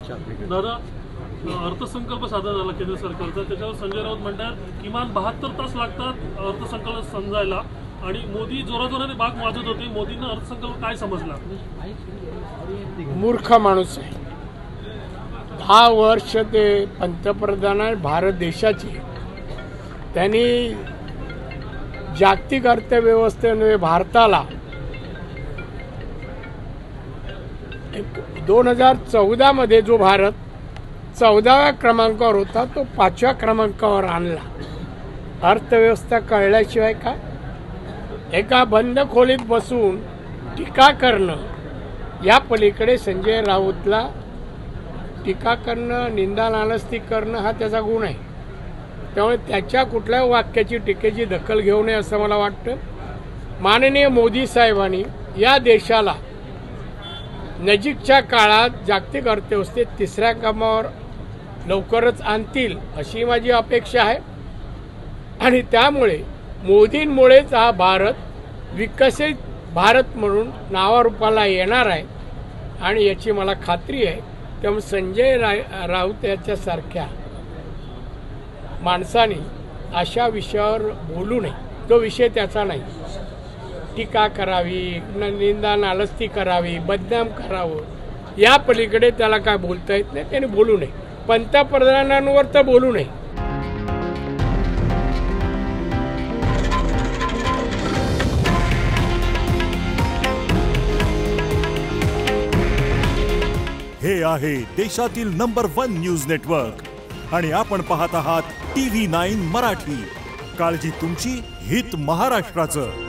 दादा, अर्थसंकल्प सादर झाला केंद्र सरकारचा, त्याच्यावर संजय राऊत म्हणतात किमान 72 तास लागतात अर्थसंकल्प समजायला, आणि मोदी जोराजोराने बाग वाजत होते. मोदींना अर्थसंकल्प काय समजला? मूर्ख माणूस आहे. 10 वर्ष ते पंतप्रधान आहे भारत देशाचे. त्यांनी जागतिक अर्थव्यवस्थेने भारताला 2014 मध्ये जो भारत 14व्या क्रमांकावर होता तो 5व्या क्रमांकावर आणला. अर्थव्यवस्था कळल्याशिवाय काय? एका बंद खोलीत बसून टीका करणं, या पलीकडे संजय राऊतला टीका करणं, निंदा नालस्ती करणं हा त्याचा गुण आहे. त्यामुळे त्याच्या कुठल्याही वाक्याची टीकेची दखल घेऊ नये असं मला वाटतं. माननीय मोदी साहेबांनी या देशाला नजीकच्या काळात जागतिक अर्थव्यवस्थेत 3ऱ्या क्रमांकावर लवकरच आणतील अशी माझी अपेक्षा आहे. आणि त्यामुळे मोदींमुळेच हा भारत विकसित भारत म्हणून नावारूपाला येणार आहे, आणि याची मला खात्री आहे. त्यामुळे संजय राऊत याच्यासारख्या माणसाने अशा विषयावर बोलू नये. तो विषय त्याचा नाही. टीका करावी, निंदा नालस्ती करावी, बदनाम करावं, या पलीकडे त्याला काय बोलता येत नाही. त्याने बोलू नये. पंतप्रधानांवर तर बोलू नये. हे आहे देशातील नंबर 1 न्यूज नेटवर्क, आणि आपण पाहत आहात TV9 मराठी. काळजी तुमची, हित महाराष्ट्राचं.